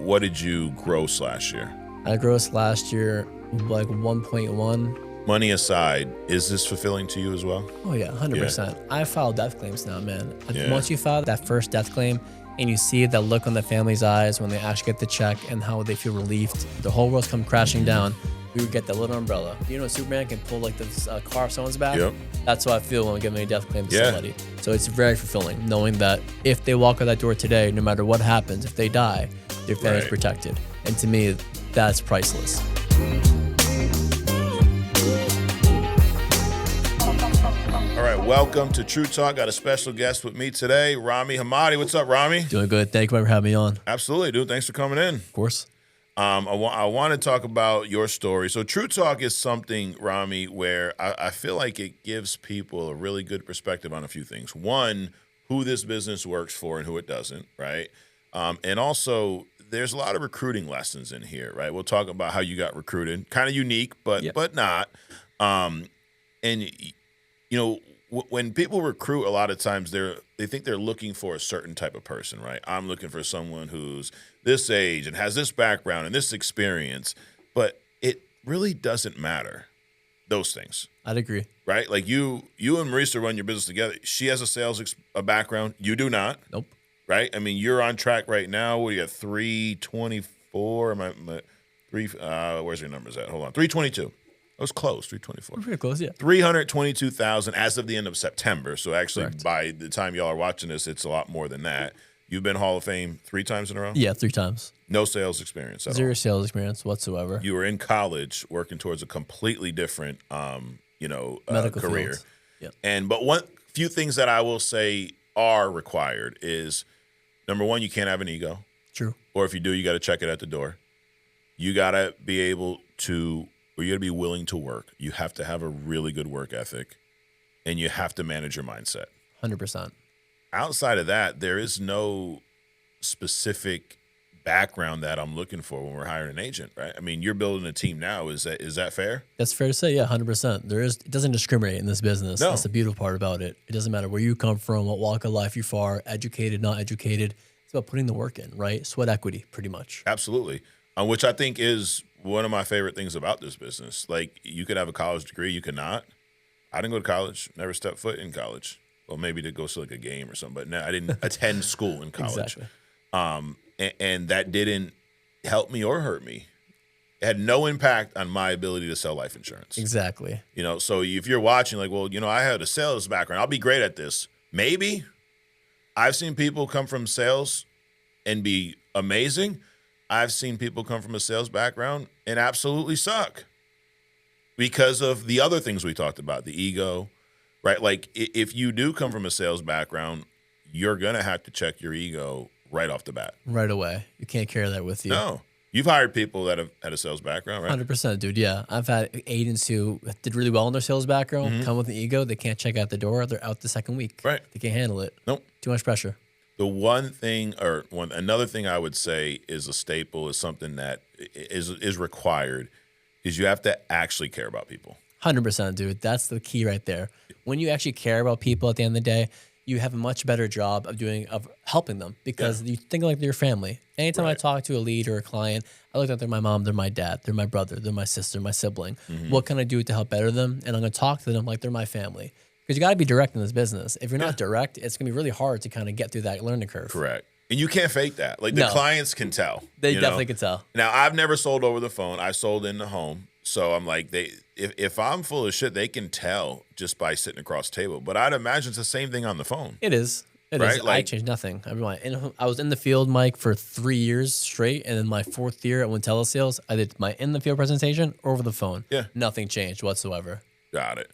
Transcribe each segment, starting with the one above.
what did you gross last year? I grossed last year like 1.1. Money aside, is this fulfilling to you as well? Oh yeah, 100%. I file death claims now, man. Yeah. Once you file that first death claim and you see that look on the family's eyes when they actually get the check and how they feel relieved, the whole world's come crashing down. We would get that little umbrella. You know, Superman can pull like this car off someone's back. Yep. That's how I feel when we give a death claim to somebody. So it's very fulfilling knowing that if they walk out that door today, no matter what happens, if they die, their family's protected. And to me, that's priceless. All right, welcome to True Talk. Got a special guest with me today, Rami Hamady. What's up, Rami? Doing good. Thank you for having me on. Absolutely, dude. Thanks for coming in. Of course. I want to talk about your story. So True Talk is something, Rami, where I feel like it gives people a really good perspective on a few things. One, who this business works for and who it doesn't, right? And also, there's a lot of recruiting lessons in here, right? We'll talk about how you got recruited. Kind of unique, but not. And, you know, when people recruit, a lot of times they think they're looking for a certain type of person, right? I'm looking for someone who's this age and has this background and this experience, but it really doesn't matter, those things. I'd agree. Right? Like you and Marisa run your business together. She has a sales background. You do not. Nope. Right? I mean, you're on track right now. What do you got, 324? Where's your numbers at? Hold on. 322. That was close, 324. We're pretty close, yeah. 322,000 as of the end of September. So actually, Correct. by the time y'all are watching this, it's a lot more than that. You've been Hall of Fame 3 times in a row? Yeah, 3 times. No sales experience at all. Zero sales experience whatsoever. You were in college working towards a completely different, Medical career. fields. Yep. But one few things that I will say are required is, number one, you can't have an ego. True. Or if you do, you got to check it at the door. You got to be able to, or you got to be willing to work. You have to have a really good work ethic, and you have to manage your mindset. 100%. Outside of that, there is no specific background that I'm looking for when we're hiring an agent, right? I mean, you're building a team now. Is that fair? That's fair to say, yeah, 100%. It doesn't discriminate in this business. No. That's the beautiful part about it. It doesn't matter where you come from, what walk of life you're far, educated, not educated. It's about putting the work in, right? Sweat equity, pretty much. Absolutely. Which I think is one of my favorite things about this business. Like, you could have a college degree, you could not. I didn't go to college, never stepped foot in college. Well, maybe to go to like a game or something, but no, I didn't attend school in college. Exactly. And that didn't help me or hurt me. It had no impact on my ability to sell life insurance. Exactly. You know, so if you're watching, like, well, I had a sales background, I'll be great at this. Maybe. I've seen people come from sales and be amazing. I've seen people come from a sales background and absolutely suck because of the other things we talked about, the ego, right? Like, if you do come from a sales background, you're going to have to check your ego right off the bat. Right away. You can't carry that with you. No. You've hired people that have had a sales background, right? 100%, dude. Yeah. I've had agents who did really well in their sales background, come with an ego. They can't check out the door. They're out the second week. Right. They can't handle it. Nope. Too much pressure. The another thing I would say is a staple, is something that is required, is you have to actually care about people. 100%, dude. That's the key right there. When you actually care about people at the end of the day, you have a much better job of helping them because you think like they're your family. Anytime I talk to a lead or a client, I look at they're my mom, they're my dad, they're my brother, they're my sister, my sibling. What can I do to help better them? And I'm going to talk to them like they're my family. Because you got to be direct in this business. If you're not direct, it's going to be really hard to kind of get through that learning curve. Correct. And you can't fake that. Like, the clients can tell. They definitely can tell. Now, I've never sold over the phone. I sold in the home. So I'm like, if I'm full of shit, they can tell just by sitting across the table. But I'd imagine it's the same thing on the phone. It is. It right? is. Like, I changed nothing. I was in the field, Mike, for 3 years straight. And then my 4th year at Telesales, I did my in-the-field presentation over the phone. Yeah. Nothing changed whatsoever. Got it.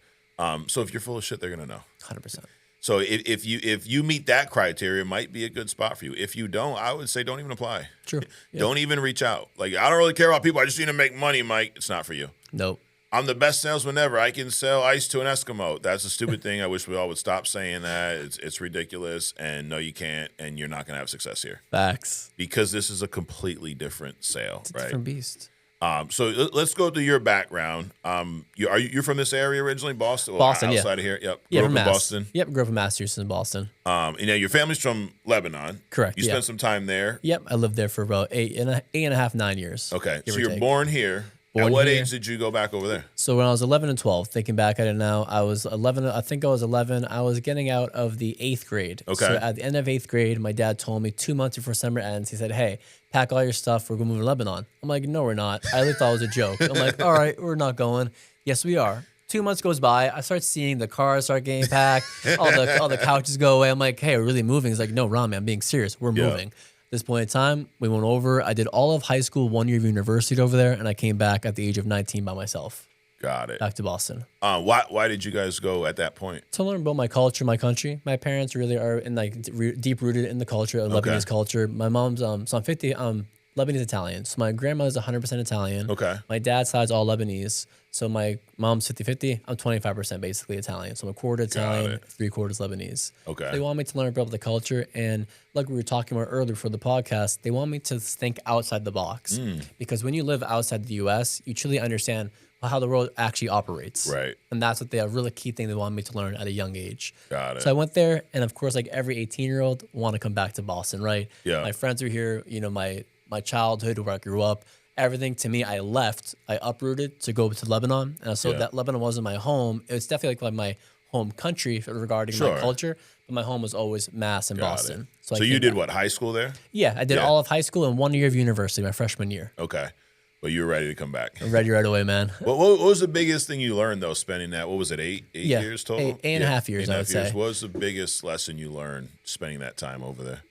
So if you're full of shit, they're going to know. 100%. So if you meet that criteria, it might be a good spot for you. If you don't, I would say don't even apply. True. Yeah. Don't even reach out. Like, I don't really care about people. I just need to make money, Mike. It's not for you. Nope. I'm the best salesman ever. I can sell ice to an Eskimo. That's a stupid thing. I wish we all would stop saying that. It's ridiculous. And no, you can't. And you're not going to have success here. Facts. Because this is a completely different sale, It's a right? different beast. So let's go through your background. You're from this area originally, Boston? Boston, outside of here. Yep. Yeah, Grew from up in Mass. Boston. Yep, grew up in Massachusetts in Boston. Your family's from Lebanon. Correct, You yeah. spent some time there. Yep, I lived there for about eight and a half, 9 years. Okay, give so or you're take. born here. Born At what here. age did you go back over there? So when I was 11 and 12, thinking back at it now, I was 11. I think I was 11. I was getting out of the 8th grade. Okay. So at the end of 8th grade, my dad told me 2 months before summer ends, he said, "Hey, pack all your stuff. We're going to move to Lebanon." I'm like, "No, we're not." I really thought it was a joke. I'm like, "All right, we're not going." "Yes, we are." 2 months goes by. I start seeing the cars start getting packed. all the couches go away. I'm like, "Hey, we're really moving?" He's like, "No, Rami, I'm being serious. We're moving." This point in time, we went over. I did all of high school, 1 year of university over there, and I came back at the age of 19 by myself, Got it. back to Boston. Why did you guys go at that point? To learn about my culture, my country. My parents really are deep rooted in the culture, of Lebanese culture. My mom's so I'm 50. Lebanese Italian. So my grandmother's 100% Italian. Okay. My dad's side's all Lebanese. So my mom's 50-50. I'm 25% basically Italian. So I'm a quarter Italian, 3/4 Lebanese. Okay. They want me to learn about the culture. And like we were talking about earlier for the podcast, they want me to think outside the box. Because when you live outside the U.S., you truly understand how the world actually operates. Right. And that's what a really key thing they want me to learn at a young age. Got it. So I went there, and of course, like every 18-year-old, want to come back to Boston, right? Yeah. My friends are here. My childhood, where I grew up, everything to me, I left. I uprooted to go to Lebanon, and so that Lebanon wasn't my home. It was definitely like my home country regarding my culture, but my home was always Mass and Boston. So I you came did back. what, high school there? Yeah, I did all of high school and 1 year of university, my freshman year. Okay. But you were ready to come back. I'm ready right away, man. What was the biggest thing you learned, though, spending that? What was it, eight years total? Eight and a half years, I would say. What was the biggest lesson you learned spending that time over there?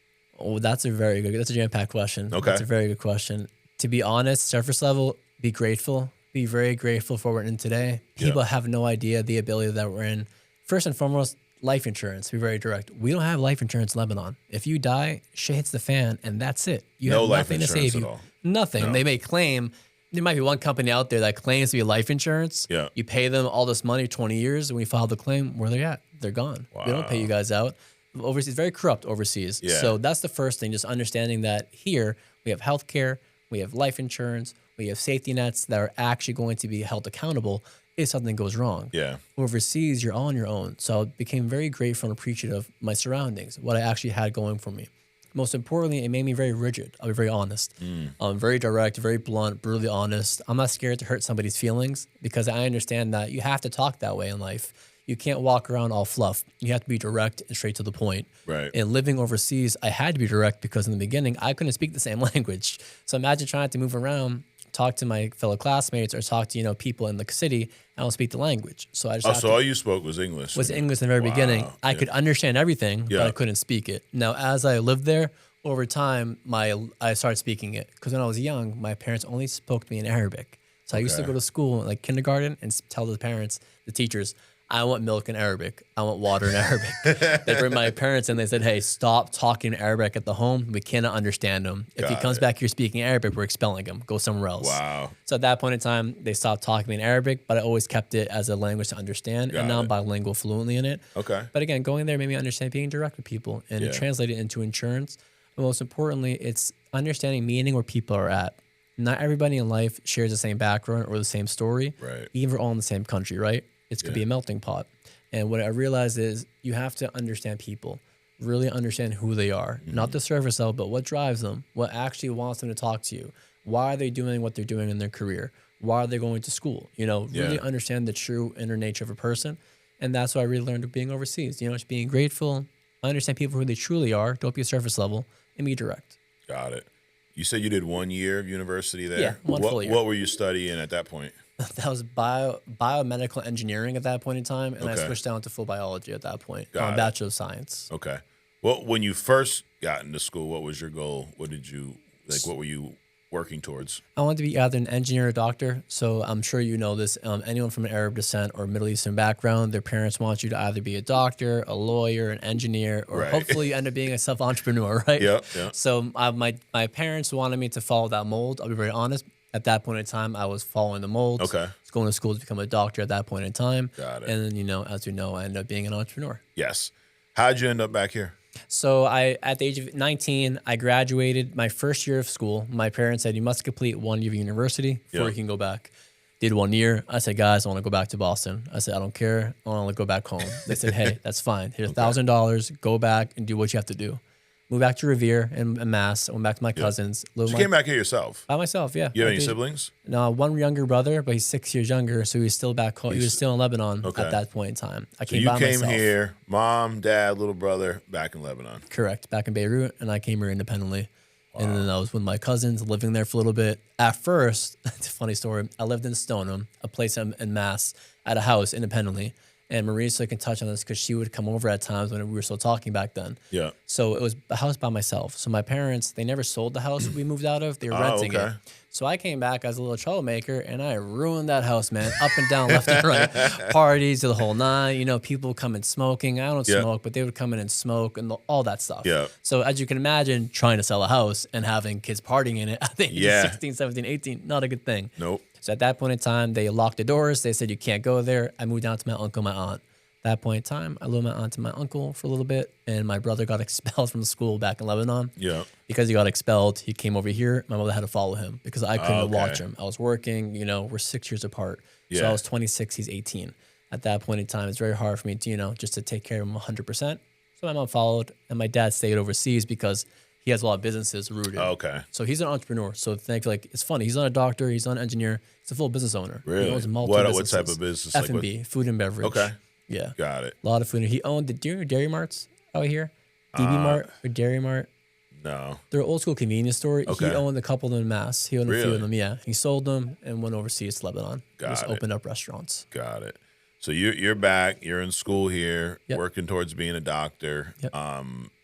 Oh, that's a jam-packed question. Okay. That's a very good question. To be honest, surface level, be grateful. Be very grateful for what we're in today. People have no idea the ability that we're in. First and foremost, life insurance. Be very direct. We don't have life insurance in Lebanon. If you die, shit hits the fan, and that's it. You No have life nothing to insurance save at you. all. Nothing. No. They may claim. There might be one company out there that claims to be life insurance. Yeah. You pay them all this money, 20 years, and we file the claim. Where they're at, they're gone. They don't pay you guys out. Overseas, very corrupt overseas. Yeah. So that's the first thing, just understanding that here we have healthcare, we have life insurance, we have safety nets that are actually going to be held accountable if something goes wrong. Yeah. Overseas, you're on your own. So I became very grateful and appreciative of my surroundings, what I actually had going for me. Most importantly, it made me very rigid. I'll be very honest. I'm very direct, very blunt, brutally honest. I'm not scared to hurt somebody's feelings because I understand that you have to talk that way in life. You can't walk around all fluff. You have to be direct and straight to the point. Right. And living overseas, I had to be direct because in the beginning, I couldn't speak the same language. So imagine trying to move around, talk to my fellow classmates or talk to, people in the city. I don't speak the language. So I just all you spoke was English. was English in the very beginning. I could understand everything, but I couldn't speak it. Now, as I lived there, over time, I started speaking it. Because when I was young, my parents only spoke to me in Arabic. So I used to go to school, like kindergarten, and tell the parents, the teachers, I want milk in Arabic. I want water in Arabic. They bring my parents in. They said, hey, stop talking Arabic at the home. We cannot understand him. If he comes back here speaking Arabic, we're expelling him. Go somewhere else. Wow. So at that point in time, they stopped talking to me in Arabic, but I always kept it as a language to understand. And now I'm bilingual fluently in it. Okay. But again, going there made me understand being direct with people and translate it into insurance. But most importantly, it's understanding meaning where people are at. Not everybody in life shares the same background or the same story. Right. Even if we're all in the same country, right? It could be a melting pot. And what I realized is you have to understand people, really understand who they are, not the surface level, but what drives them, what actually wants them to talk to you. Why are they doing what they're doing in their career? Why are they going to school? Really understand the true inner nature of a person. And that's what I really learned being overseas. Just being grateful, understand people who they truly are, don't be surface level, and be direct. Got it. You said you did 1 year of university there? Yeah, one full year. What were you studying at that point? That was biomedical engineering at that point in time, and I switched down to full biology at that point. Bachelor of Science. Okay. Well, when you first got into school, what was your goal? What were you working towards? I wanted to be either an engineer or a doctor. So I'm sure you know this. Anyone from an Arab descent or Middle Eastern background, their parents want you to either be a doctor, a lawyer, an engineer, or hopefully you end up being a self-entrepreneur, right? Yeah. So my parents wanted me to follow that mold. I'll be very honest. At that point in time, I was following the molds. Okay. I was going to school to become a doctor at that point in time. Got it. And then, as you know, I ended up being an entrepreneur. Yes. How'd you end up back here? So at the age of 19, I graduated my first year of school. My parents said, you must complete 1 year of university before you can go back. Did 1 year. I said, guys, I want to go back to Boston. I said, I don't care. I want to go back home. They said, hey, that's fine. Here's $1,000. Go back and do what you have to do. Moved back to Revere in Mass. I went back to my cousins. So you came back here yourself? By myself, yeah. You have any siblings? No, one younger brother, but he's 6 years younger, so he was still back home. He was still in Lebanon at that point in time. I came by myself. So you came here, mom, dad, little brother, back in Lebanon. Correct, back in Beirut, and I came here independently. Wow. And then I was with my cousins, living there for a little bit. At first, it's a funny story. I lived in Stoneham, a place in Mass, at a house independently. And Marisa can touch on this because she would come over at times when we were still talking back then. Yeah. So it was a house by myself. So my parents, they never sold the house we moved out of. They were renting it. So I came back as a little troublemaker, and I ruined that house, man. Up and down, left and right. Parties, the whole nine. You know, people come in smoking. I don't smoke, but they would come in and smoke and all that stuff. Yeah. So as you can imagine, trying to sell a house and having kids partying in it, I think 16, 17, 18, not a good thing. Nope. So at that point in time, they locked the doors. They said, you can't go there. I moved down to my uncle, my aunt. At that point in time, I lived with my aunt and my uncle for a little bit, and my brother got expelled from school back in Lebanon. Yeah. Because he got expelled, he came over here. My mother had to follow him because I couldn't watch him. I was working, you know, we're 6 years apart. Yeah. So I was 26, he's 18. At that point in time, it's very hard for me to, you know, just to take care of him 100%. So my mom followed, and my dad stayed overseas because he has a lot of businesses rooted. Okay. So he's an entrepreneur. So it's funny. He's not a doctor. He's not an engineer. He's a full business owner. Really? He owns multiple businesses. What type of business? F&B, food and beverage. Okay. Yeah. Got it. A lot of food. He owned do you know Dairy Marts out here? DB Mart or Dairy Mart? No. They're an old school convenience store. Okay. He owned a couple of them in Mass. He owned a few of them, yeah. He sold them and went overseas to Lebanon. Got it. Opened up restaurants. Got it. So you're back. You're in school here, working towards being a doctor. Yep.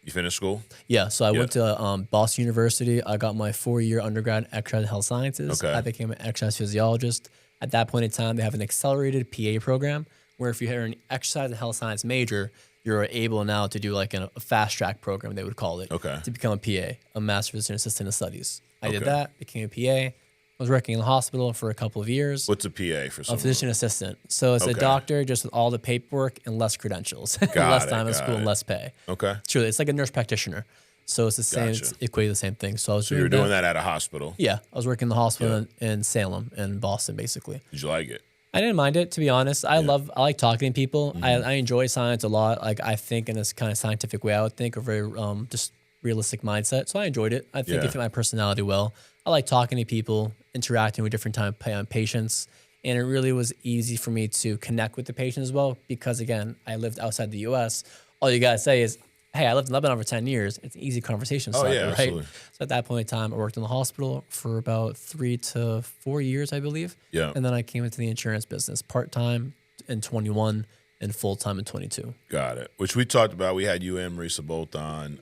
You finished school? Yeah. So I went to Boston University. I got my 4-year undergrad in exercise health sciences. Okay. I became an exercise physiologist. At that point in time, they have an accelerated PA program where if you're an exercise and health science major, you're able now to do like a fast track program, they would call it, to become a PA, a Master Physician Assistant in Studies. I did that, became a PA. I was working in the hospital for a couple of years. What's a PA for someone? A physician assistant. So it's a doctor just with all the paperwork and less credentials, less time in school and less pay. Okay. Truly, it's like a nurse practitioner. So it's the same, it's equated the same thing. So I was doing that at a hospital? Yeah. I was working in the hospital in Salem in Boston, basically. Did you like it? I didn't mind it, to be honest. I like talking to people. Mm-hmm. I enjoy science a lot. Like I think in this kind of scientific way, I would think, a very just realistic mindset. So I enjoyed it. I think it fit my personality well. I like talking to people, interacting with different type of patients. And it really was easy for me to connect with the patient as well because, again, I lived outside the U.S. All you got to say is, hey, I lived in Lebanon for 10 years. It's an easy conversation starter, right? Absolutely. So at that point in time, I worked in the hospital for about 3 to 4 years, I believe. Yeah. And then I came into the insurance business part-time in 21 and full-time in 22. Got it. Which we talked about. We had you and Marisa both on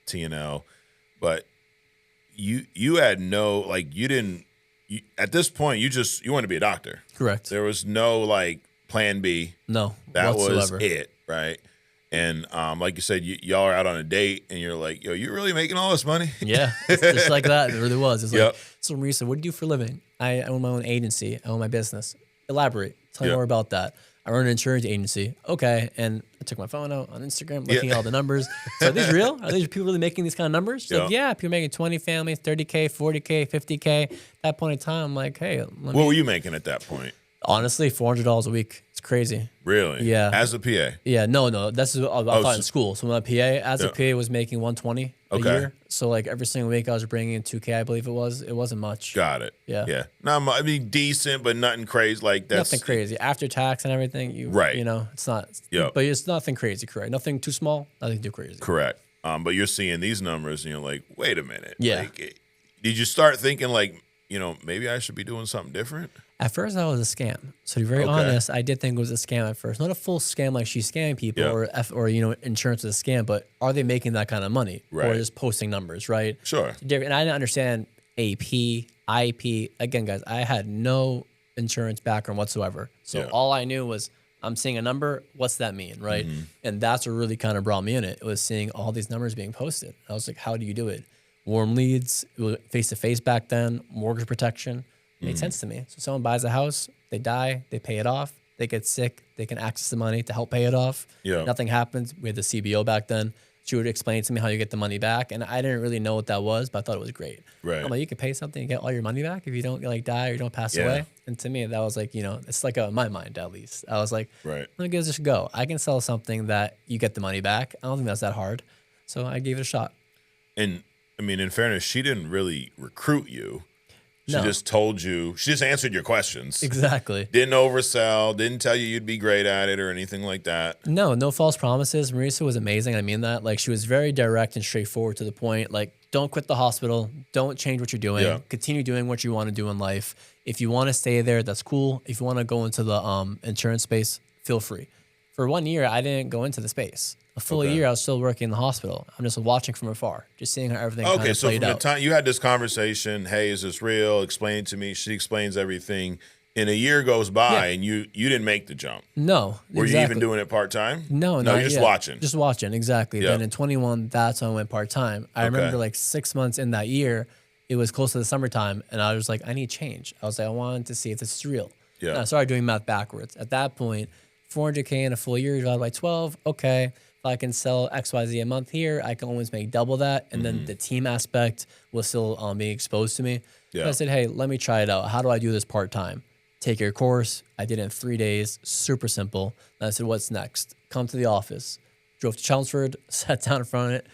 TNL. But you had no, like, you didn't, at this point, you wanted to be a doctor. Correct. There was no, like, plan B. No, that whatsoever. Was it, right? And like you said, y'all are out on a date, and you're like, yo, you really making all this money? Yeah, it's just like that. It really was. It's like, so Marisa, what do you do for a living? I own my own agency. I own my business. Elaborate. Tell me more about that. I run an insurance agency. Okay. And I took my phone out on Instagram, looking at all the numbers. So are these real? Are these people really making these kind of numbers? Like, yeah, people making 20 families, 30K, 40K, 50K. At that point in time, I'm like, hey. What were you making at that point? Honestly, $400 a week. It's crazy. Really? Yeah. As a PA? Yeah. No. That's what I thought in school. So my PA, as a PA, was making $120 a year. So like every single week, I was bringing in $2K. I believe it was. It wasn't much. Got it. Yeah. Yeah. No, I mean decent, but nothing crazy. Like that's nothing crazy after tax and everything. You know, it's not. Yeah. But it's nothing crazy. Correct. Nothing too small. Nothing too crazy. Correct. But you're seeing these numbers, and you're like, wait a minute. Yeah. Like, did you start thinking like, you know, maybe I should be doing something different? At first, that was a scam. So to be very honest, I did think it was a scam at first. Not a full scam like she's scamming people or you know, insurance is a scam, but are they making that kind of money? Right. Or just posting numbers, right? Sure. And I didn't understand AP, IP. Again, guys, I had no insurance background whatsoever. So all I knew was I'm seeing a number. What's that mean, right? Mm-hmm. And that's what really kind of brought me in it. It was seeing all these numbers being posted. I was like, how do you do it? Warm leads, face-to-face back then, mortgage protection. Made sense to me. So someone buys a house, they die, they pay it off, they get sick, they can access the money to help pay it off. Yeah. Nothing happens. We had the CBO back then. She would explain to me how you get the money back, and I didn't really know what that was, but I thought it was great. Right. I'm like, you can pay something and get all your money back if you don't like die or you don't pass Yeah. away. And to me, that was like, it's like in my mind at least. I was like, Right. let me give this a go. I can sell something that you get the money back. I don't think that's that hard. So I gave it a shot. And I mean, in fairness, she didn't really recruit you. She No. just told you, she just answered your questions. Exactly. Didn't oversell, didn't tell you you'd be great at it or anything like that. No false promises. Marisa was amazing. I mean that. Like, she was very direct and straightforward to the point. Like, don't quit the hospital. Don't change what you're doing. Yeah. Continue doing what you want to do in life. If you want to stay there, that's cool. If you want to go into the insurance space, feel free. For 1 year, I didn't go into the space. A full year, I was still working in the hospital. I'm just watching from afar, just seeing how everything kind of So played from the out. time you had this conversation, hey, is this real? Explain it to me. She explains everything. And a year goes by and you didn't make the jump. No. Were you even doing it part-time? No, you're not just yet. watching. Just watching, exactly. Yeah. Then in 21, that's when I went part-time. I remember like 6 months in that year, it was close to the summertime, and I was like, I need change. I was like, I wanted to see if this is real. Yeah. And I started doing math backwards. At that point, 400K in a full year divided by 12, okay. If I can sell XYZ a month here, I can always make double that. And then the team aspect was still being exposed to me. Yeah. So I said, hey, let me try it out. How do I do this part-time? Take your course. I did it in 3 days, super simple. And I said, what's next? Come to the office. Drove to Chelmsford, sat down in front of it,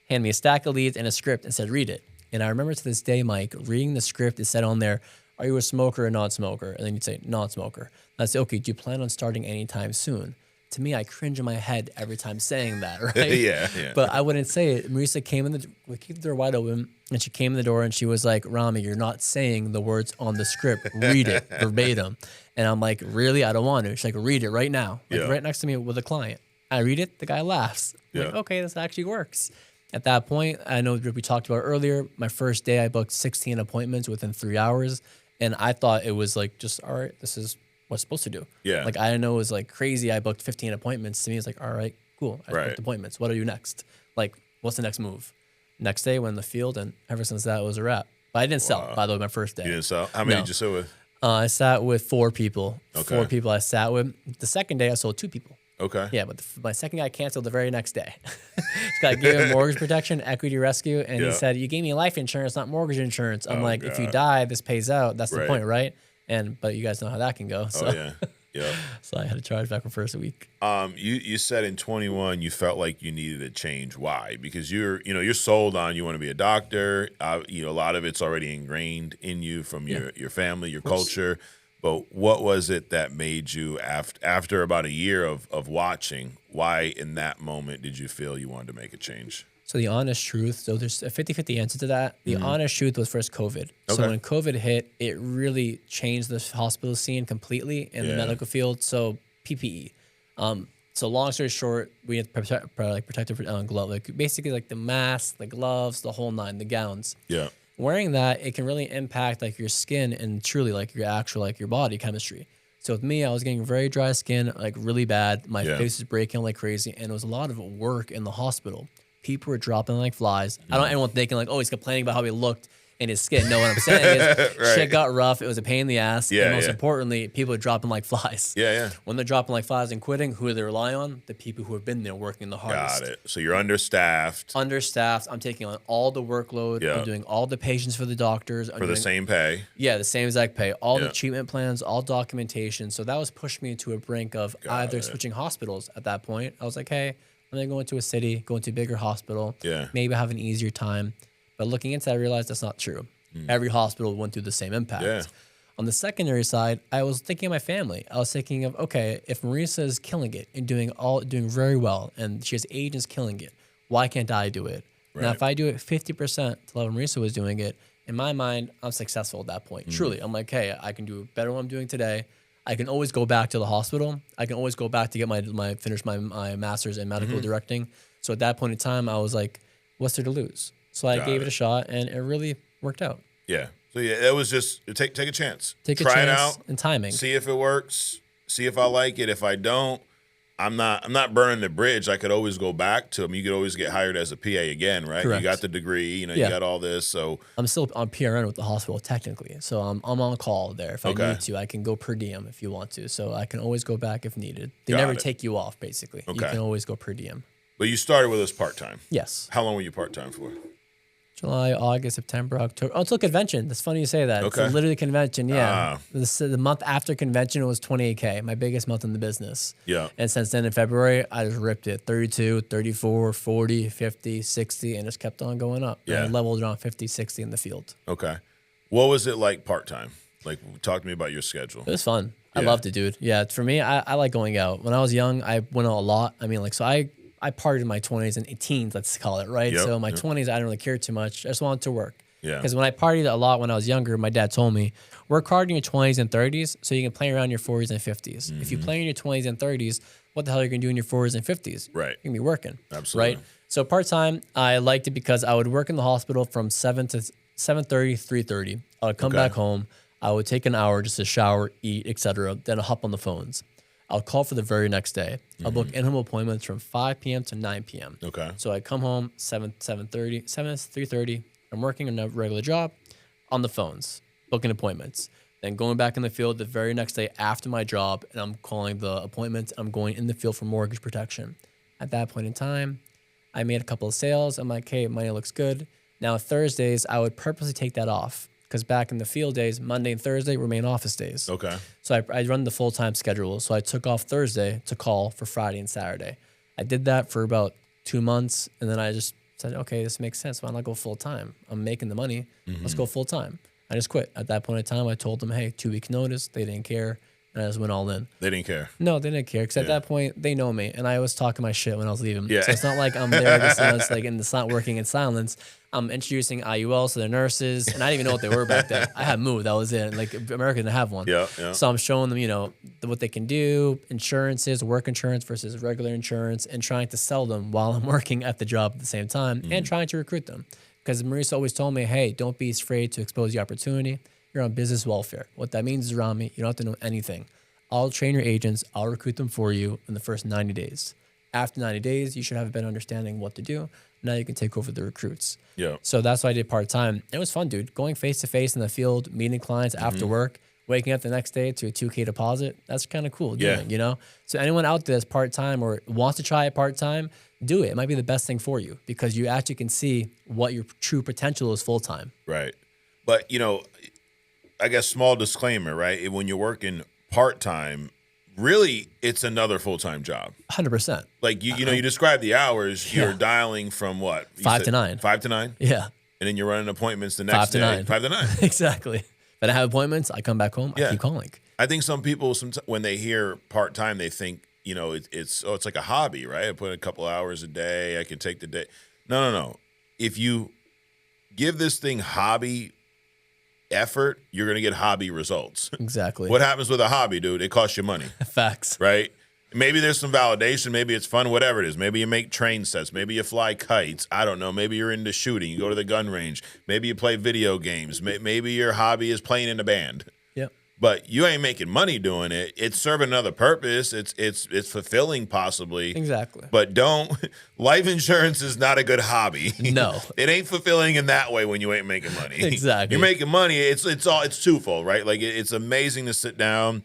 handed me a stack of leads and a script and said, read it. And I remember to this day, Mike, reading the script, it said on there, are you a smoker or non-smoker? And then you'd say, non-smoker. And I'd say, okay, do you plan on starting anytime soon? To me, I cringe in my head every time saying that, right? Yeah. But I wouldn't say it. Marisa came in we keep the door wide open, and she came in the door and she was like, Rami, you're not saying the words on the script. Read it verbatim. And I'm like, really? I don't want to. She's like, read it right now. Like right next to me with a client. I read it, the guy laughs. I'm like, okay, this actually works. At that point, I know we talked about earlier, my first day I booked 16 appointments within 3 hours. And I thought it was like, just, all right, this is what I'm supposed to do. Yeah. Like, I didn't know it was like crazy. I booked 15 appointments. To me, it's like, all right, cool. I booked appointments. What do you next? Like, what's the next move? Next day, went in the field, and ever since that, it was a wrap. But I didn't sell, by the way, my first day. You didn't sell? How many did you sell with? I sat with 4 people. Okay. 4 people I sat with. The second day, I sold 2 people. Okay. Yeah, but my second guy canceled the very next day. This guy gave him mortgage protection, equity rescue, and he said, you gave me life insurance, not mortgage insurance. I'm like, if you die, this pays out. That's the point, right? But you guys know how that can go. So. Oh, yeah. Yeah. So I had to charge back for first a week. You said in 21 you felt like you needed a change. Why? Because you're sold on you want to be a doctor. A lot of it's already ingrained in you from your family, your culture. But what was it that made you after about a year of watching? Why in that moment did you feel you wanted to make a change? So the honest truth, so there's a 50-50 answer to that. The honest truth was first COVID. So when COVID hit, it really changed the hospital scene completely in the medical field. So PPE. So long story short, we had protective glove, like basically like the mask, the gloves, the whole 9, the gowns. Yeah. Wearing that, it can really impact like your skin and truly like your actual like your body chemistry. So with me, I was getting very dry skin, like really bad. My face was breaking like crazy, and it was a lot of work in the hospital. People were dropping like flies. I don't want anyone thinking like, oh, he's complaining about how he looked in his skin. No, what I'm saying is shit got rough. It was a pain in the ass. Yeah, and most importantly, people are dropping like flies. Yeah. When they're dropping like flies and quitting, who do they rely on? The people who have been there working the hardest. Got it. So you're understaffed. Understaffed. I'm taking on all the workload. I'm doing all the patients for the doctors. For the same pay. Yeah, the same exact pay. All the treatment plans, all documentation. So that was pushing me to a brink of either switching hospitals at that point. I was like, hey, I'm going to go into a city, go into a bigger hospital, maybe have an easier time. But looking into that, I realized that's not true. Every hospital went through the same impact. Yeah. On the secondary side, I was thinking of my family. I was thinking of, okay, if Marisa is killing it and doing very well, and she has agents killing it, why can't I do it? Now, if I do it 50% to level Marisa was doing it, in my mind, I'm successful at that point. Truly, I'm like, hey, I can do better than what I'm doing today. I can always go back to the hospital. I can always go back to get finish my master's in medical directing. So at that point in time, I was like, what's there to lose? So I gave it a shot, and it really worked out. Yeah. So it was just take a chance. Try it out and timing. See if it works. See if I like it. If I don't, I'm not burning the bridge. I could always go back to them. You could always get hired as a PA again, right? Correct. You got the degree. You got all this. So I'm still on PRN with the hospital technically. So I'm on call there. If I need to, I can go per diem if you want to. So I can always go back if needed. They never take you off, basically. You can always go per diem. But you started with us part-time. Yes. How long were you part-time for? July, August, September, October. Oh, until convention. That's funny you say that. Okay. It's literally convention. Yeah. Ah. The month after convention was 28K, my biggest month in the business. Yeah. And since then in February, I just ripped it 32, 34, 40, 50, 60, and just kept on going up. Yeah. And I leveled around 50, 60 in the field. Okay. What was it like part-time? Like, talk to me about your schedule. It was fun. I Yeah. loved it, dude. Yeah. For me, I like going out. When I was young, I went out a lot. I mean, like, so I partied in my 20s and teens, let's call it, right? Yep, So in my yep. 20s, I didn't really care too much. I just wanted to work. Yeah. Because when I partied a lot when I was younger, my dad told me, work hard in your 20s and 30s so you can play around your 40s and 50s. If you play in your 20s and 30s, what the hell are you going to do in your 40s and 50s? Right. You're going to be working. Absolutely. Right? So part-time, I liked it because I would work in the hospital from 7:30, 3:30. I would come Okay. back home. I would take an hour just to shower, eat, etc. Then I'll hop on the phones. I'll call for the very next day. I'll book in-home appointments from 5 p.m. to 9 p.m. Okay. So I come home 3:30. I'm working on a regular job on the phones, booking appointments. Then going back in the field the very next day after my job, and I'm calling the appointments. I'm going in the field for mortgage protection. At that point in time, I made a couple of sales. I'm like, hey, money looks good. Now Thursdays, I would purposely take that off because back in the field days, Monday and Thursday were main office days. Okay. So I run the full-time schedule. So I took off Thursday to call for Friday and Saturday. I did that for about 2 months, and then I just said, okay, this makes sense. Why not go full-time? I'm making the money. Let's go full-time. I just quit. At that point in time, I told them, hey, 2 weeks notice. They didn't care, and I just went all in. They didn't care. No, they didn't care because at that point, they know me, and I was talking my shit when I was leaving. Yeah. So it's not like I'm there just like and it's not working in silence. I'm introducing IULs to the nurses, and I didn't even know what they were back then. I had moved, that was it. Like America didn't have one. Yeah, yeah. So I'm showing them, what they can do, insurances, work insurance versus regular insurance, and trying to sell them while I'm working at the job at the same time, and trying to recruit them. Because Marisa always told me, hey, don't be afraid to expose the opportunity. You're on business welfare. What that means is, Rami, you don't have to know anything. I'll train your agents. I'll recruit them for you in the first 90 days. After 90 days, you should have a better understanding what to do. Now you can take over the recruits. Yeah. So that's why I did part-time. It was fun, dude. Going face-to-face in the field, meeting clients after work, waking up the next day to a 2K deposit. That's kind of cool doing, So anyone out there that's part-time or wants to try it part-time, do it. It might be the best thing for you because you actually can see what your true potential is full-time. Right. But, I guess small disclaimer, right? When you're working part-time, really it's another full-time job. 100%. Like you describe the hours, you're dialing from what? You 5 said to 9. 5 to 9? Yeah. And then you're running appointments the next 5 to day. 9. 5 to 9. Exactly. If I have appointments, I come back home, I keep calling. I think some people, when they hear part-time, they think, it's like a hobby, right? I put in a couple hours a day. I can take the day. No. If you give this thing hobby effort, you're going to get hobby results. Exactly. What happens with a hobby, dude? It costs you money, Facts. right? Maybe there's some validation. Maybe it's fun, whatever it is. Maybe you make train sets. Maybe you fly kites. I don't know. Maybe you're into shooting. You go to the gun range. Maybe you play video games. Maybe your hobby is playing in a band. Yep. But you ain't making money doing it. It's serving another purpose. It's fulfilling possibly. Exactly. But life insurance is not a good hobby. No. It ain't fulfilling in that way when you ain't making money. Exactly. You're making money. It's twofold, right? Like it's amazing to sit down,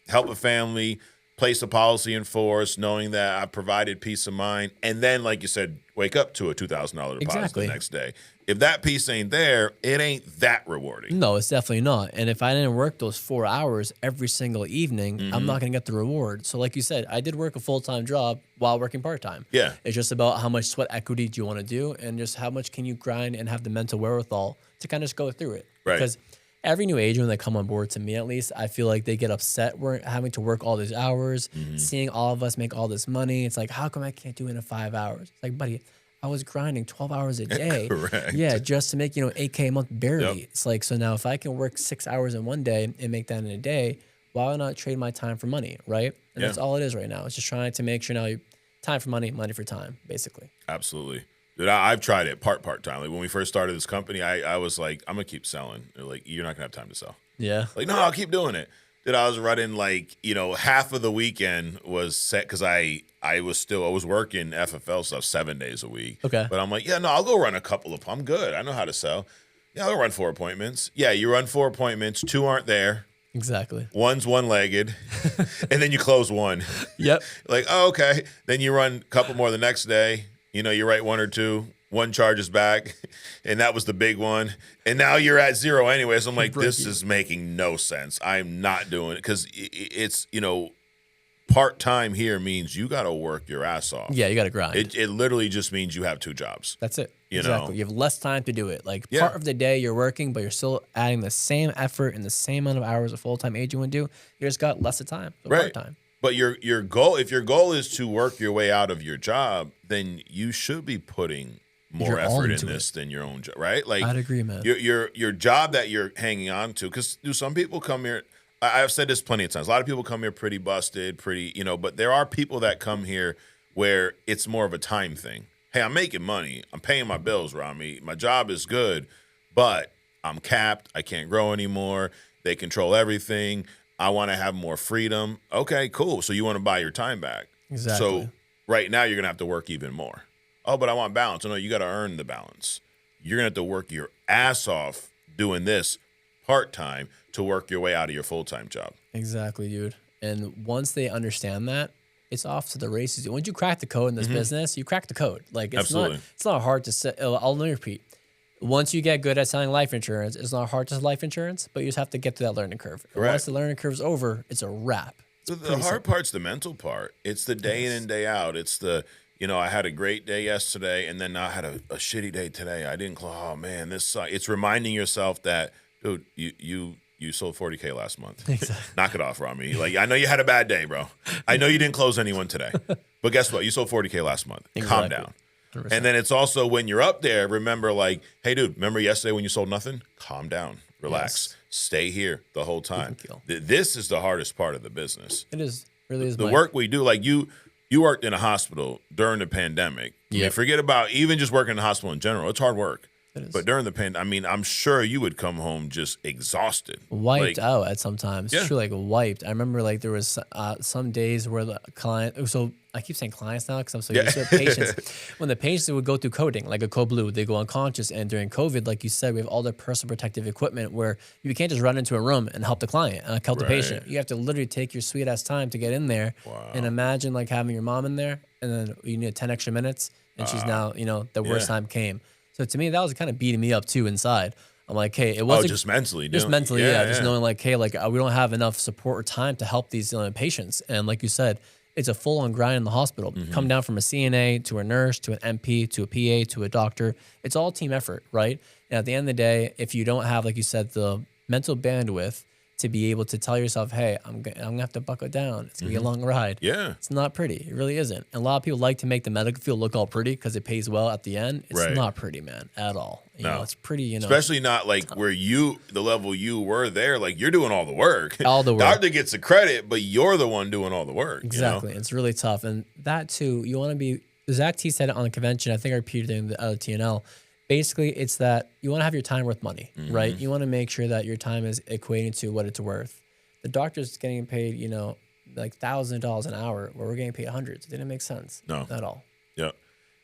help a family, place a policy in force, knowing that I provided peace of mind, and then, like you said, wake up to a $2,000 deposit the next day. If that piece ain't there, it ain't that rewarding. No, it's definitely not. And if I didn't work those 4 hours every single evening, I'm not going to get the reward. So like you said, I did work a full-time job while working part-time. Yeah. It's just about how much sweat equity do you want to do and just how much can you grind and have the mental wherewithal to kind of just go through it. Right. Because every new agent, when they come on board, to me at least, I feel like they get upset. We're having to work all these hours, seeing all of us make all this money. It's like, how come I can't do it in 5 hours? It's like, buddy, I was grinding 12 hours a day. Correct. Yeah, just to make, $8K a month barely. Yep. It's like, so now if I can work 6 hours in one day and make that in a day, why not trade my time for money, right? And that's all it is right now. It's just trying to make sure now time for money, money for time, basically. Absolutely. Dude, I've tried it part-time. Like when we first started this company, I was like, I'm going to keep selling. They're like, you're not going to have time to sell. Yeah. Like, no, I'll keep doing it. Dude, I was running half of the weekend was set because I was working FFL stuff 7 days a week. Okay. But I'm like, yeah, no, I'll go run a couple of, I'm good. I know how to sell. Yeah, I'll run 4 appointments. Yeah, you run 4 appointments. 2 aren't there. Exactly. One's one-legged, and then you close one. Yep. Like, oh, okay. Then you run a couple more the next day. You write one or two. One charges back, and that was the big one. And now you're at zero anyway. So I'm like, this is making no sense. I'm not doing it because it's, part-time here means you got to work your ass off. Yeah, you got to grind. It literally just means you have two jobs. That's it. You exactly. You have less time to do it. Like part of the day you're working, but you're still adding the same effort and the same amount of hours a full-time agent would do. You just got less of time. So right. Part-time. But your goal, if your goal is to work your way out of your job, then you should be putting more effort in this than your own job, right? Like I'd agree, man. Your job that you're hanging on to, because some people come here. I've said this plenty of times. A lot of people come here pretty busted, but there are people that come here where it's more of a time thing. Hey, I'm making money. I'm paying my bills, Rami. My job is good, but I'm capped. I can't grow anymore. They control everything. I want to have more freedom. Okay, cool. So you want to buy your time back. Exactly. So right now you're going to have to work even more. Oh, but I want balance. No, you got to earn the balance. You're going to have to work your ass off doing this part-time to work your way out of your full-time job. Exactly, dude. And once they understand that, it's off to the races. Once you crack the code in this business, you crack the code. Like it's not hard to say. I'll repeat. Once you get good at selling life insurance, it's not hard to sell life insurance, but you just have to get through that learning curve. And once the learning curve's over, it's a wrap. So the hard part's the mental part. It's the day in and day out. It's the I had a great day yesterday, and then I had a shitty day today. I didn't close. Oh man, this sucks. It's reminding yourself that, dude, you sold $40K last month. Exactly. Knock it off, Rami. Like, I know you had a bad day, bro. I know you didn't close anyone today, but guess what? You sold $40K last month. Calm down. 100%. And then it's also when you're up there, remember, like, hey, dude, remember yesterday when you sold nothing? Calm down, relax, stay here the whole time. This is the hardest part of the business. It is, really is. The work we do, like you worked in a hospital during the pandemic. Yeah. I mean, forget about even just working in a hospital in general. It's hard work. But during the pandemic, I mean, I'm sure you would come home just exhausted. Wiped out at some times. Yeah. True, like wiped. I remember like there was some days where the client, so I keep saying clients now because I'm so used to it, patients. When the patients would go through coding, like a code blue, they go unconscious. And during COVID, like you said, we have all the personal protective equipment where you can't just run into a room and help the client, help the patient. You have to literally take your sweet ass time to get in there. Wow. And imagine like having your mom in there and then you need 10 extra minutes and she's now, the worst time came. So to me, that was kind of beating me up too inside. I'm like, hey, it wasn't just mentally, just knowing like, hey, like we don't have enough support or time to help these patients. And like you said, it's a full on grind in the hospital. Come down from a CNA to a nurse to an MP to a PA to a doctor. It's all team effort, right? And at the end of the day, if you don't have, like you said, the mental bandwidth to be able to tell yourself, hey, I'm gonna have to buckle down. It's gonna be a long ride. Yeah, it's not pretty. It really isn't. And a lot of people like to make the medical field look all pretty because it pays well at the end. It's not pretty, man, at all. You know, it's pretty. Especially not like tough. Where the level you were there. Like you're doing all the work. All the work. Doctor gets the credit, but you're the one doing all the work. Exactly. It's really tough, and that too. You want to be. Zach T said it on the convention. I think I repeated it in the TNL. Basically, it's that you want to have your time worth money, right? You want to make sure that your time is equating to what it's worth. The doctor's getting paid, like $1,000 an hour, where we're getting paid hundreds. It didn't make sense. No. At all. Yeah.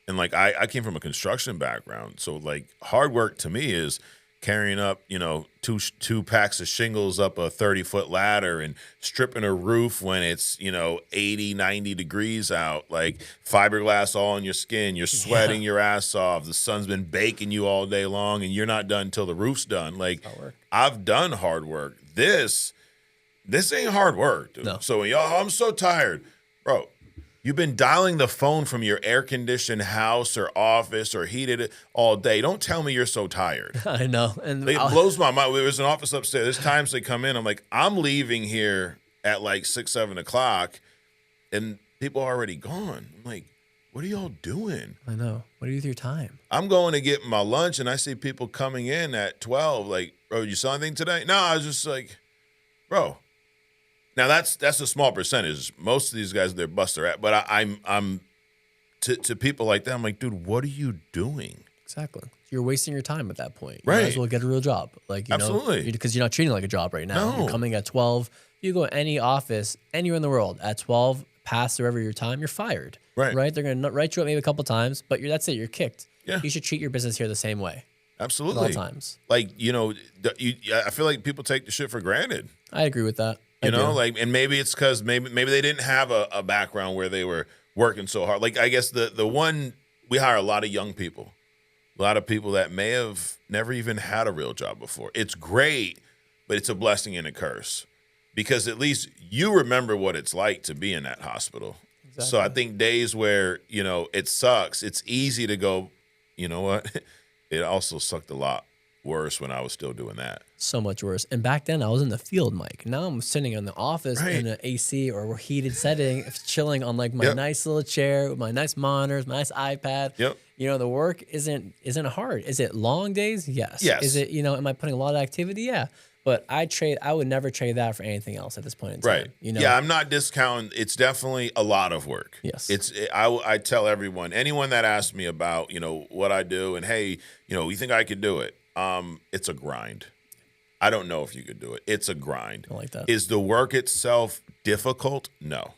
And like I came from a construction background. So like hard work to me is carrying up, two packs of shingles up a 30-foot ladder and stripping a roof when it's, 80, 90 degrees out, like fiberglass all on your skin. You're sweating your ass off. The sun's been baking you all day long and you're not done until the roof's done. Like I've done hard work. This ain't hard work, dude. No. So when I'm so tired, bro. You've been dialing the phone from your air-conditioned house or office or heated all day. Don't tell me you're so tired. I know. And it blows my mind. There was an office upstairs. There's times they come in. I'm like, I'm leaving here at like 6, 7 o'clock, and people are already gone. I'm like, what are y'all doing? I know. What do you do with your time? I'm going to get my lunch, and I see people coming in at 12. Like, bro, you saw anything today? No, I was just like, bro. Now that's a small percentage. Most of these guys, they're bust their ass. But I'm to people like that. I'm like, dude, what are you doing? Exactly. You're wasting your time at that point. You might as well get a real job. Like absolutely, because you're not treating it like a job right now. No. You're coming at 12. You go to any office anywhere in the world at 12, past or ever your time, you're fired. Right. They're gonna write you up maybe a couple times, but that's it. You're kicked. Yeah. You should treat your business here the same way. Absolutely. at all times. Like, I feel like people take the shit for granted. I agree with that. You know, like, and maybe it's because maybe they didn't have a background where they were working so hard. Like, I guess the one, we hire a lot of young people, a lot of people that may have never even had a real job before. It's great, but it's a blessing and a curse because at least you remember what it's like to be in that hospital. Exactly. So I think days where, it sucks, it's easy to go, you know what? It also sucked a lot worse when I was still doing that. So much worse. And back then I was in the field, Mike. Now I'm sitting in the office in an AC or heated setting, chilling on like my nice little chair with my nice monitors, my nice iPad. Yep. The work isn't hard. Is it long days? Yes. Is it, am I putting a lot of activity? Yeah. But I would never trade that for anything else at this point in time. Right. Yeah, I'm not discounting. It's definitely a lot of work. Yes. I tell anyone that asks me about, what I do and, hey, you think I could do it? It's a grind. I don't know if you could do it. It's a grind. I like that. Is the work itself difficult? No.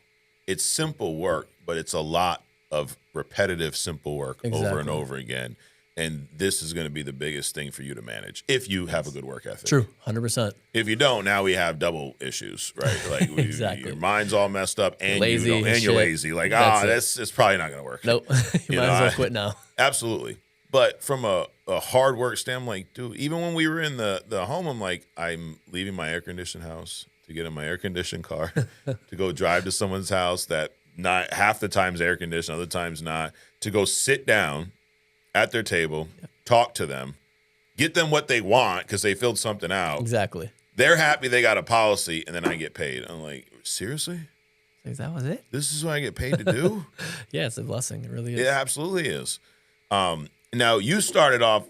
It's simple work, but it's a lot of repetitive, simple work over and over again. And this is going to be the biggest thing for you to manage if you have a good work ethic. True, 100%. If you don't, now we have double issues, right? Like exactly. Your mind's all messed up and lazy you're lazy. Like, it's probably not going to work. Nope. you might as well quit now. Absolutely. But from a hard work standpoint, like, dude, even when we were in the home, I'm like, I'm leaving my air-conditioned house to get in my air-conditioned car to go drive to someone's house that not half the time's air-conditioned, other times not, to go sit down at their table, talk to them, get them what they want because they filled something out. Exactly. They're happy they got a policy, and then I get paid. I'm like, seriously? That was it? This is what I get paid to do? Yeah, it's a blessing. It really is. It absolutely is. Now, you started off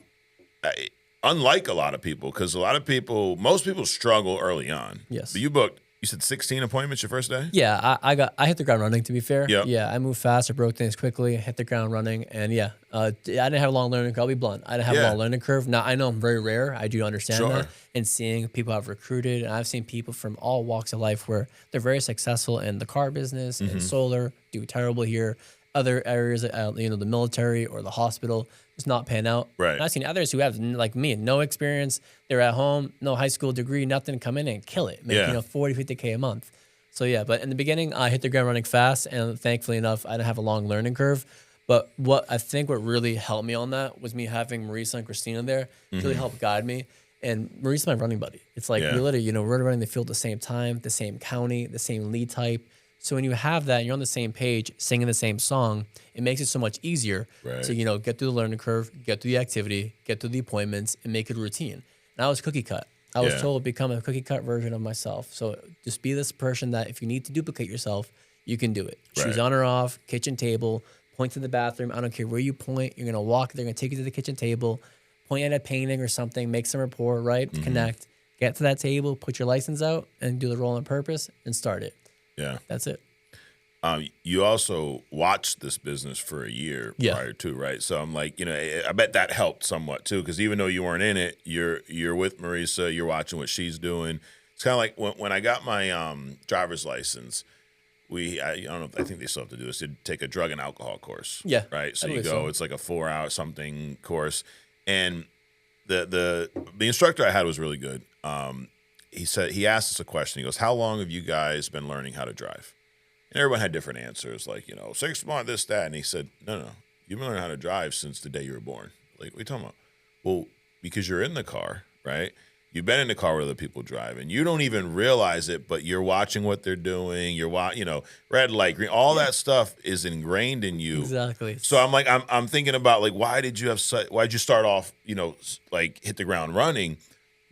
unlike a lot of people because most people struggle early on. Yes. But you said 16 appointments your first day? Yeah, I hit the ground running, to be fair. Yep. Yeah, I moved fast. I broke things quickly. I hit the ground running. And I didn't have a long learning curve. I'll be blunt. I didn't have a long learning curve. Now, I know I'm very rare. I do understand that. And seeing people I've recruited, and I've seen people from all walks of life where they're very successful in the car business and solar, do terrible here. Other areas, the military or the hospital, just not pan out. Right. And I've seen others who have, like me, no experience. They're at home, no high school degree, nothing, come in and kill it. Make, 40, 50K a month. So, but in the beginning, I hit the ground running fast, and thankfully enough, I didn't have a long learning curve. But what really helped me on that was me having Marisa and Christina there to really help guide me. And Marisa's my running buddy. It's like we literally, we're running the field at the same time, the same county, the same lead type. So when you have that, and you're on the same page, singing the same song, it makes it so much easier to, get through the learning curve, get through the activity, get through the appointments, and make it a routine. And I was cookie cut. I was told become a cookie cut version of myself. So just be this person that if you need to duplicate yourself, you can do it. Shoes on or off, kitchen table, point to the bathroom. I don't care where you point. You're going to walk. They're going to take you to the kitchen table, point at a painting or something, make some rapport, connect, get to that table, put your license out, and do the role on purpose and start it. Yeah. That's it. You also watched this business for a year prior to, right? So I'm like, I bet that helped somewhat too, because even though you weren't in it, you're with Marisa, you're watching what she's doing. It's kind of like when I got my driver's license, I don't know, I think they still have to do this. You'd take a drug and alcohol course. Yeah. Right. So you go, it's like a 4-hour something course, and the instructor I had was really good. He asked us a question. He goes, "How long have you guys been learning how to drive?" And everyone had different answers, like, 6 months, this, that. And he said, no, you've been learning how to drive since the day you were born. Like, what are you talking about? Well, because you're in the car, right? You've been in the car where other people drive, and you don't even realize it, but you're watching what they're doing. You're red light, green, all that stuff is ingrained in you. Exactly. So I'm like, I'm thinking about, like, why'd you start off, like hit the ground running?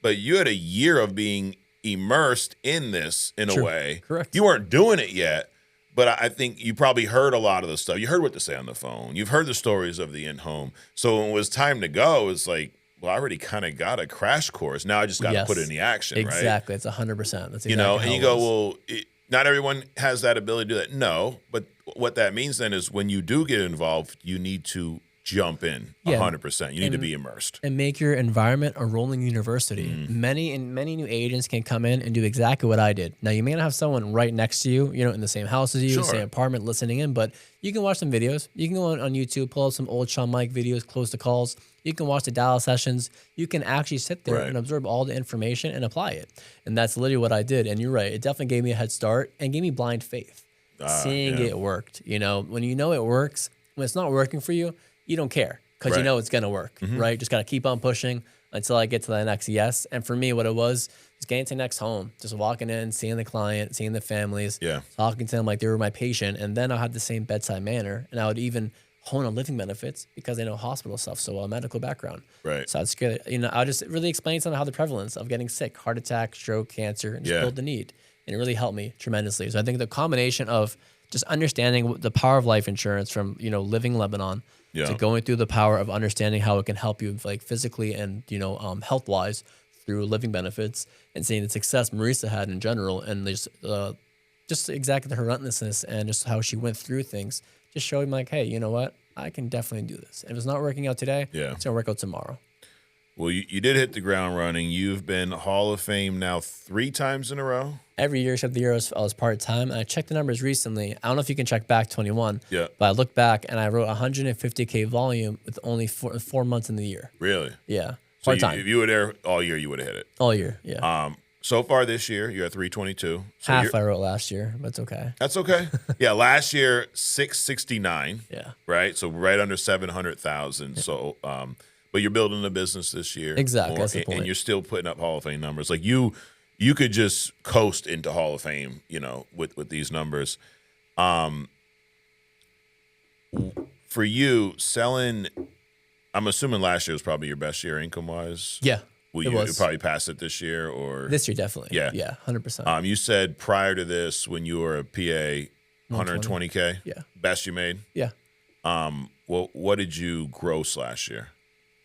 But you had a year of being immersed in this in a way. Correct. You weren't doing it yet. But I think you probably heard a lot of the stuff. You heard what to say on the phone. You've heard the stories of the in-home. So when it was time to go, it's like, well, I already kind of got a crash course. Now I just got to put it in the action, right? Exactly. It's 100%. That's exactly and you go, well, not everyone has that ability to do that. No, but what that means then is when you do get involved, you need to jump in Yeah. 100%. You need to be immersed. And make your environment a rolling university. Many new agents can come in and do exactly what I did. Now, you may not have someone right next to you, in the same house as you, Sure. same apartment, listening in, but you can watch some videos. You can go on YouTube, pull up some old Shawn Mike videos, close to calls. You can watch the dial sessions. You can actually sit there and absorb all the information and apply it. And that's literally what I did. And you're right. It definitely gave me a head start and gave me blind faith. Seeing it worked. When you know it works, when it's not working for you, you don't care because you know it's going to work, right? Just got to keep on pushing until I get to the next yes. And for me, what it was getting to the next home, just walking in, seeing the client, seeing the families, talking to them like they were my patient. And then I had the same bedside manner. And I would even hone on living benefits because I know hospital stuff so well, medical background. Right. So it's good. I'll just really explain to them how the prevalence of getting sick, heart attack, stroke, cancer, and just build the need. And it really helped me tremendously. So I think the combination of just understanding the power of life insurance from, living in Lebanon to going through the power of understanding how it can help you like physically and, health-wise through living benefits and seeing the success Marisa had in general and just exactly her relentlessness and just how she went through things just showed me like, hey, you know what? I can definitely do this. And if it's not working out today, it's going to work out tomorrow. Well, you did hit the ground running. You've been Hall of Fame now 3 times in a row. Every year except the year I was part-time. And I checked the numbers recently. I don't know if you can check back 21. Yeah. But I looked back and I wrote 150K volume with only four months in the year. Really? Yeah. So Part-time. if you were there all year, you would have hit it. All year, yeah. So far this year, you're at 322. So Half I wrote last year, but it's okay. That's okay. Yeah, last year 669. Yeah. Right. So right under 700,000. Yeah. So, but you're building a business this year. Exactly. That's the point. And you're still putting up Hall of Fame numbers. Like you could just coast into Hall of Fame, with these numbers. For you selling, I'm assuming last year was probably your best year income wise. Yeah. Will it you was. probably pass it this year or This year definitely. Yeah. Yeah, 100%. You said prior to this when you were a PA 120K? Yeah. Best you made? Yeah. Well, what did you gross last year?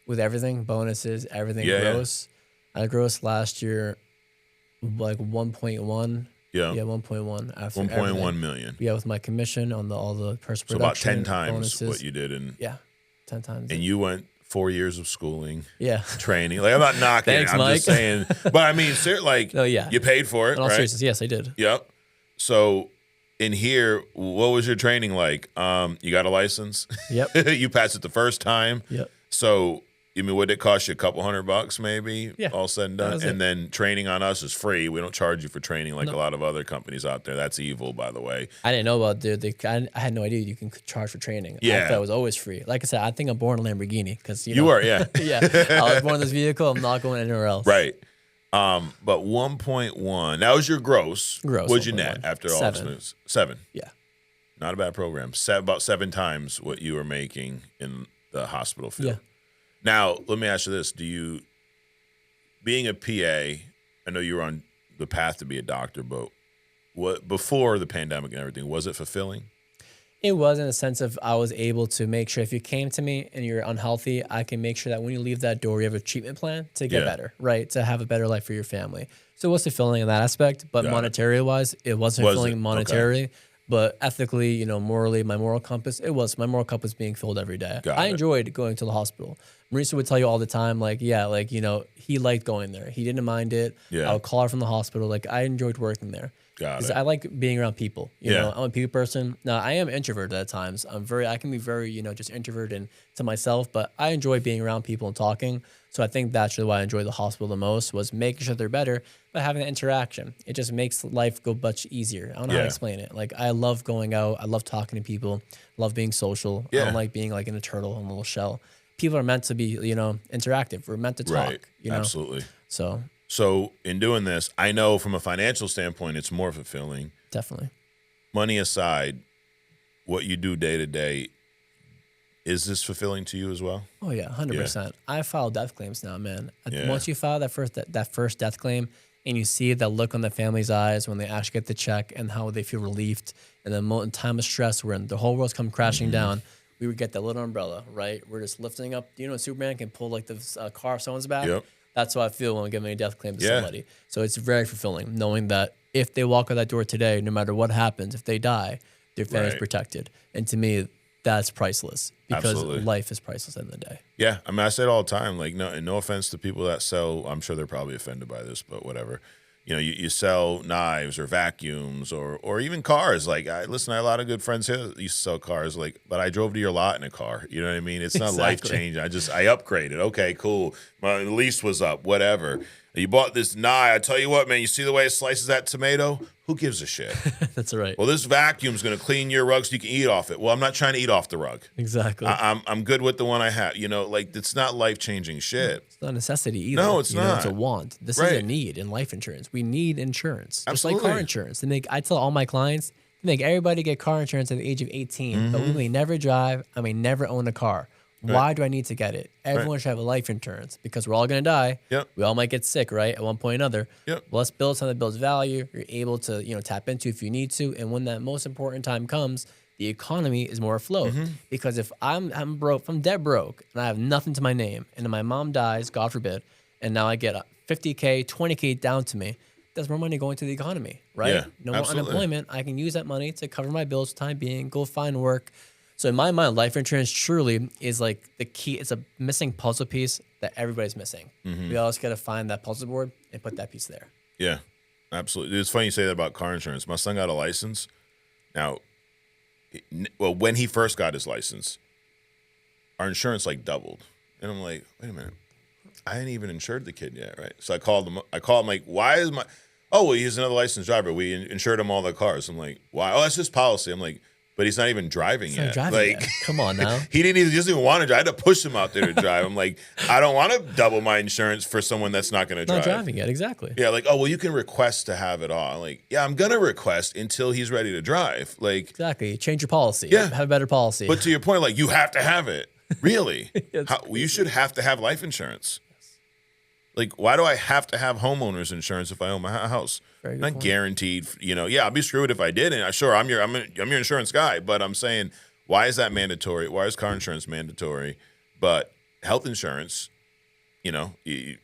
With everything, bonuses, everything gross. I grossed last year like 1.1. Yeah. Yeah, 1.1 after 1.1 million. Yeah, with my commission on all the person So about production. 10 times bonuses. what you did in 10 times. And you went 4 years of schooling. Yeah. Training. Like I'm not knocking Thanks, it. I'm Mike. just saying. But I mean, like you paid for it, In all right? seriousness, yes, I did. Yep. So in here, what was your training like? You got a license? Yep. You passed it the first time? Yep. So would it cost you a couple $100 maybe? Yeah. All said and done. And then training on us is free. We don't charge you for training like a lot of other companies out there. That's evil, by the way. I didn't know about I had no idea you can charge for training. Yeah. I thought it was always free. Like I said, I think I'm born a Lamborghini because you were, yeah. yeah. I was born in this vehicle. I'm not going anywhere else. Right. But 1.1. That was your gross. Gross. What'd you net after all this moves? 7. Yeah. Not a bad program. About 7 times what you were making in the hospital field. Yeah. Now, let me ask you this. Being a PA, I know you were on the path to be a doctor, but before the pandemic and everything, was it fulfilling? It was in a sense of I was able to make sure if you came to me and you're unhealthy, I can make sure that when you leave that door, you have a treatment plan to get better, right? To have a better life for your family. So it was fulfilling in that aspect, but monetarily wise, it wasn't fulfilling monetarily. Okay. But ethically, morally, my moral compass was being filled every day. I enjoyed going to the hospital. Marisa would tell you all the time, he liked going there. He didn't mind it. Yeah. I would call her from the hospital. I enjoyed working there. Because I like being around people. You know, I'm a people person. Now, I am introverted at times. I can be very, just introverted to myself, but I enjoy being around people and talking. So I think that's really why I enjoy the hospital the most, was making sure they're better, but having that interaction. It just makes life go much easier. I don't know how to explain it. I love going out. I love talking to people. Love being social. I don't like being in a turtle in a little shell. People are meant to be, interactive. We're meant to talk. Right. Absolutely. So in doing this, I know from a financial standpoint, it's more fulfilling. Definitely. Money aside, what you do day to day, is this fulfilling to you as well? Oh yeah, 100%. I file death claims now, man. Once you file that first death claim, and you see that look on the family's eyes when they actually get the check and how they feel relieved, and then in time of stress when the whole world's come crashing down, we would get that little umbrella, right? We're just lifting up. Superman can pull the car off someone's back. Yep. That's how I feel when I'm giving a death claim to somebody. So it's very fulfilling knowing that if they walk out that door today, no matter what happens, if they die, their family's protected. And to me, that's priceless because Absolutely. life is priceless at the end of the day. Yeah, I mean, I say it all the time. Like, no, and no offense to people that sell. I'm sure they're probably offended by this, but whatever. You know, you sell knives or vacuums or even cars. Like, I had a lot of good friends here that used to sell cars. Like, but I drove to your lot in a car. You know what I mean? It's not life changing. I upgraded. Okay, cool. My lease was up. Whatever. You bought this knife. I tell you what, man. You see the way it slices that tomato? Who gives a shit? That's right. Well, this vacuum's going to clean your rug so you can eat off it. Well, I'm not trying to eat off the rug. Exactly. I'm good with the one I have. You know, like, it's not life-changing shit. It's not a necessity either. No, it's not. It's a want. This is a need in life insurance. We need insurance. Absolutely. Just like car insurance. I tell all my clients, to make everybody get car insurance at the age of 18, but we may never drive. I may never own a car. Why do I need to get it? Everyone should have a life insurance because we're all going to die. Yep. We all might get sick, right? At one point or another. Yep. Well, let's build something that builds value. You're able to, tap into if you need to. And when that most important time comes, the economy is more afloat. Because if I'm broke, if I'm dead broke and I have nothing to my name and then my mom dies, God forbid, and now I get $50K, $20K down to me, that's more money going to the economy, right? Yeah, no more absolutely. unemployment. I can use that money to cover my bills for the time being, go find work. So in my mind, life insurance truly is like the key. It's a missing puzzle piece that everybody's missing. We always got to find that puzzle board and put that piece there. Yeah, absolutely. It's funny you say that about car insurance. My son got a license. Now, when he first got his license, our insurance like doubled. And I'm like, wait a minute. I ain't even insured the kid yet, right? So I called him like, why is my, well, he's another licensed driver. We insured him all the cars. I'm like, why? Oh, that's his policy. I'm like, but he's not even driving yet. Come on now. He doesn't even want to drive. I had to push him out there to drive. I'm like, I don't want to double my insurance for someone that's not going to drive. Not driving yet, exactly. Yeah, like, oh, well, you can request to have it all. I'm like, yeah, I'm going to request until he's ready to drive. Like, exactly. Change your policy. Yeah. Have a better policy. But to your point, like, you have to have it. Really? It's You should have to have life insurance. Like, why do I have to have homeowners insurance if I own my house? Very good Not point. guaranteed. Yeah, I'll be screwed if I didn't. Sure, I'm your insurance guy, but I'm saying, why is that mandatory? Why is car insurance mandatory? But health insurance, you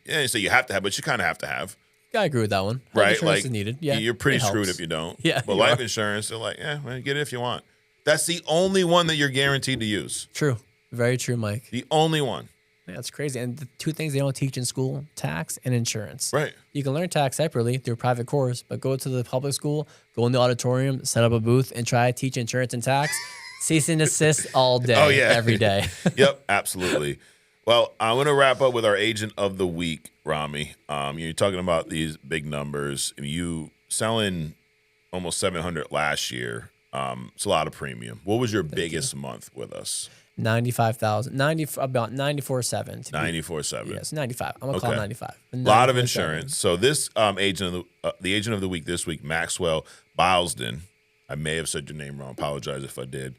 say you have to have, but you kind of have to have. Yeah, I agree with that one. Health Right? insurance Like, is needed. Yeah, you're pretty it screwed helps. if you don't. Yeah, But you life are. insurance, they're like, well, get it if you want. That's the only one that you're guaranteed to use. True. Very true, Mike. The only one. Yeah, that's crazy. And the two things they don't teach in school, tax and insurance. Right. You can learn tax separately through a private course, but go to the public school, go in the auditorium, set up a booth, and try to teach insurance and tax. Cease and desist all day, Oh, yeah. every day. Yep, absolutely. Well, I'm going to wrap up with our agent of the week, Rami. You're talking about these big numbers. You selling almost 700 last year. It's a lot of premium. What was your biggest month with us? 95,000, about 94.7. 94.7. Yes, 95. I'm gonna call it 95. A lot of 94.7. insurance. So this agent of the agent of the week this week, Maxwell Bilesden. I may have said your name wrong. Apologize if I did.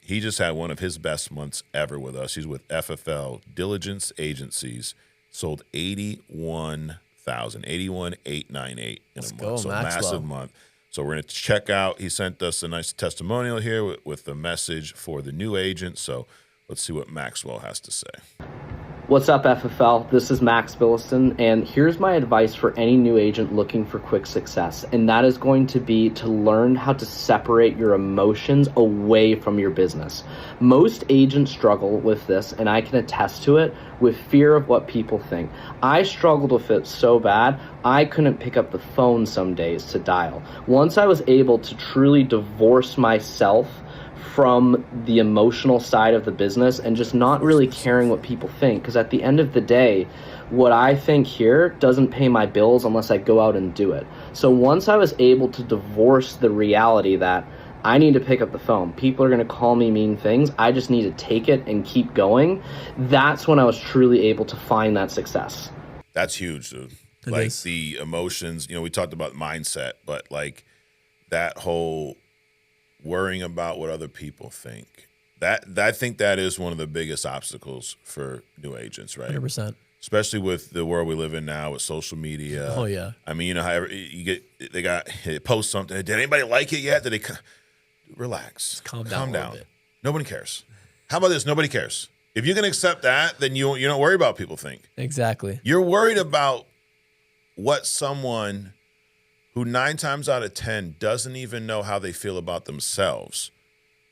He just had one of his best months ever with us. He's with FFL Diligence Agencies. Sold 81,898 in a go, month. So Maxwell. massive month. So we're going to check out. He sent us a nice testimonial here with the message for the new agent. So let's see what Maxwell has to say. What's up, FFL? This is Max Billiston, and here's my advice for any new agent looking for quick success, and that is going to be to learn how to separate your emotions away from your business. Most agents struggle with this, and I can attest to it, with fear of what people think. I struggled with it so bad, I couldn't pick up the phone some days to dial. Once I was able to truly divorce myself from the emotional side of the business and just not really caring what people think, because at the end of the day, what I think here doesn't pay my bills unless I go out and do it. So once I was able to divorce the reality that I need to pick up the phone, people are going to call me mean things, I just need to take it and keep going, that's when I was truly able to find that success. That's huge, dude. It Like is. the emotions, we talked about mindset, but like that whole worrying about what other people think. I think that is one of the biggest obstacles for new agents, right? 100%. Especially with the world we live in now with social media. Oh, yeah. I mean, how they post something. Did anybody like it yet? Relax. calm down a little bit. Nobody cares. How about this? Nobody cares. If you can accept that, then you don't worry about what people think. Exactly. You're worried about what someone who 9 times out of 10 doesn't even know how they feel about themselves.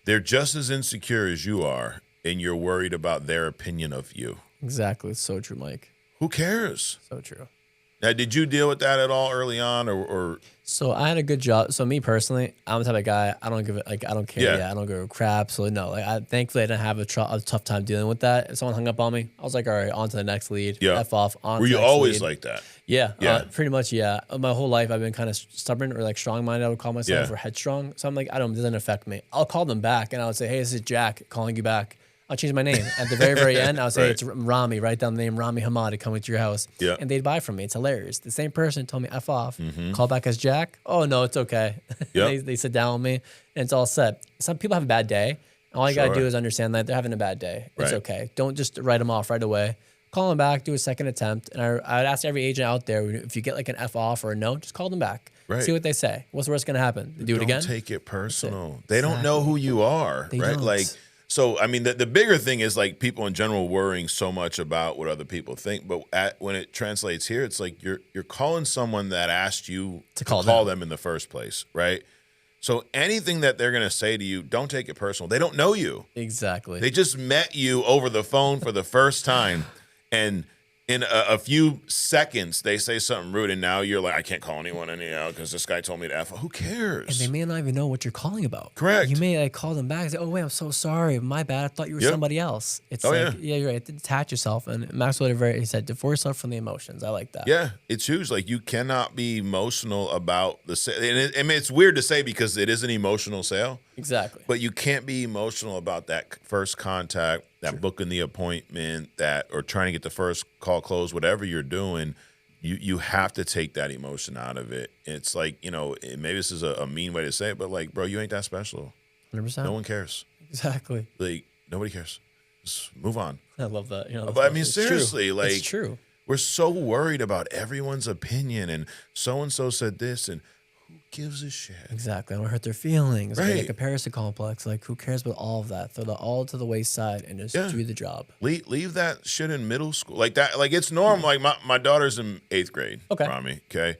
They're just as insecure as you are, and you're worried about their opinion of you. Exactly. It's so true, Mike. Who cares? So true. Now, did you deal with that at all early on, or So I had a good job. So me personally, I'm the type of guy, I don't give it, like, I don't care. Yeah. I don't give a crap. So no, like, thankfully I didn't have a tough time dealing with that. If someone hung up on me, I was like, all right, on to the next lead. Yeah. F off. On were to you the next always lead. like that? Yeah. Yeah. Pretty much. Yeah. My whole life I've been kind of stubborn or like strong-minded. I would call myself, Yeah. or headstrong. So I'm like, it doesn't affect me. I'll call them back and I would say, hey, this is Jack calling you back. I'll change my name. At the very, very end, I'll say, Right. it's Rami. Write down the name Rami Hamady coming to your house. Yeah. And they'd buy from me. It's hilarious. The same person told me F off. Call back as Jack. Oh, no, it's okay. Yep. they sit down with me and it's all set. Some people have a bad day. All you got to Sure. do is understand that they're having a bad day. It's Right. okay. Don't just write them off right away. Call them back, do a second attempt. And I would ask every agent out there, if you get like an F off or a no, just call them back. Right. See what they say. What's the worst going to happen? They do it Don't again? take it personal. They don't know who you are, They right? don't. Like, so I mean, the bigger thing is like people in general worrying so much about what other people think, but when it translates here, it's like you're calling someone that asked you to call them in the first place, right? So anything that they're gonna say to you, don't take it personal. They don't know you. Exactly. They just met you over the phone for the first time, and in a few seconds, they say something rude, and now you're like, I can't call anyone anyhow because this guy told me to F. Who cares? And they may not even know what you're calling about. Correct. You may like call them back and say, oh, wait, I'm so sorry. My bad. I thought you were Yep. somebody else. It's Oh, like, yeah. you're right. Detach yourself. And Maxwell, he said, divorce yourself from the emotions. I like that. Yeah, it's huge. Like you cannot be emotional about the sale. And I mean, it's weird to say because it is an emotional sale, Exactly. but you can't be emotional about that first contact, that booking the appointment, or trying to get the first call closed, whatever you're doing. You have to take that emotion out of it. It's like, maybe this is a mean way to say it, but like, bro, you ain't that special. 100%. No one cares. Exactly. Like nobody cares. Just move on. I love that. But I mean, it's true. seriously, like it's true. we're so worried about everyone's opinion and so said this and who gives a shit? Exactly. I don't hurt their feelings. Like Right. a comparison complex. Like, who cares about all of that? Throw that all to the wayside and just Yeah. do the job. Leave that shit in middle school. Like that, like it's normal. Like my daughter's in 8th grade. Okay. Rami, okay.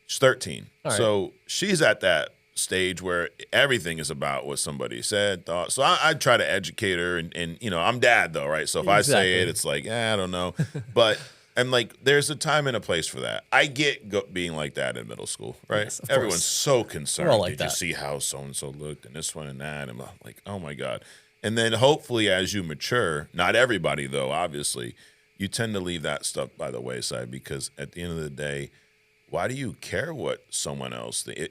She's 13. All right. So she's at that stage where everything is about what somebody said, thought. So I try to educate her and I'm dad though, right? So if I say it, Exactly. it's like, I don't know. But I'm like, there's a time and a place for that. I get being like that in middle school, right? Yes, of Everyone's course. so concerned. We're all like Did you that. see how so-and-so looked and this one and that? And I'm like, oh my God. And then hopefully as you mature, not everybody though, obviously, you tend to leave that stuff by the wayside because at the end of the day, why do you care what someone else thinks?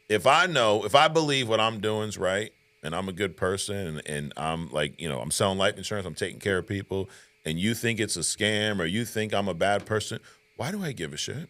If I believe what I'm doing is right and I'm a good person and I'm like, I'm selling life insurance, I'm taking care of people, and you think it's a scam or you think I'm a bad person, why do I give a shit?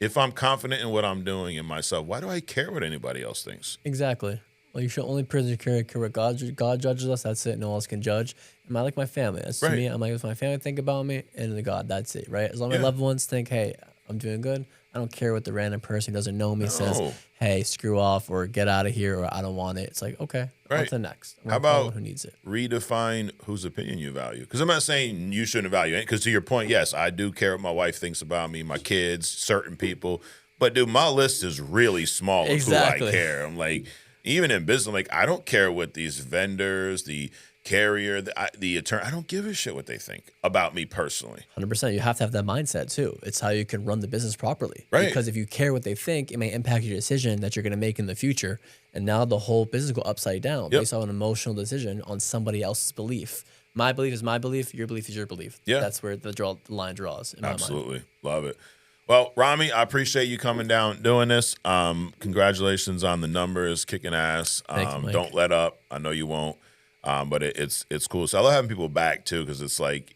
If I'm confident in what I'm doing in myself, why do I care what anybody else thinks? Exactly. Well, you should only care what God judges us. That's it. No one else can judge. And I like my family. That's to Right. me. I'm like, if my family think about me and the God, that's it, right? As long as Yeah. my loved ones think, hey, I'm doing good. I don't care what the random person who doesn't know me says, No. hey, screw off or get out of here or I don't want it. It's like, okay, on Right. to the next. I'm How gonna call about who needs it? redefine whose opinion you value? Because I'm not saying you shouldn't value it. Because to your point, yes, I do care what my wife thinks about me, my kids, certain people. But dude, my list is really small of who Exactly. I care. I'm like, even in business, I'm like, I don't care what these vendors, the carrier, the attorney, I don't give a shit what they think about me personally. 100%. You have to have that mindset too. It's how you can run the business properly. Right. Because if you care what they think, it may impact your decision that you're going to make in the future. And now the whole business go upside down Yep. based on an emotional decision on somebody else's belief. My belief is my belief. Your belief is your belief. Yeah. That's where the line draws in my mind. Absolutely. Love it. Well, Rami, I appreciate you coming down doing this. Congratulations on the numbers, kicking ass. Thank you, Mike. Don't let up. I know you won't. But it's cool. So I love having people back too, because it's like,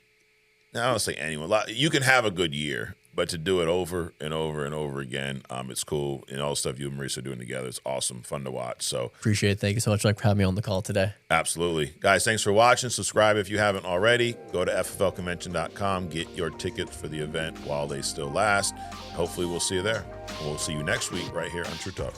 I don't say anyone. You can have a good year, but to do it over and over and over again, it's cool. And all the stuff you and Marisa are doing together, it's awesome, fun to watch. So Appreciate it. Thank you so much, Mike, for having me on the call today. absolutely. Guys, thanks for watching. Subscribe if you haven't already. Go to fflconvention.com. Get your tickets for the event while they still last. Hopefully we'll see you there. We'll see you next week right here on True Talk.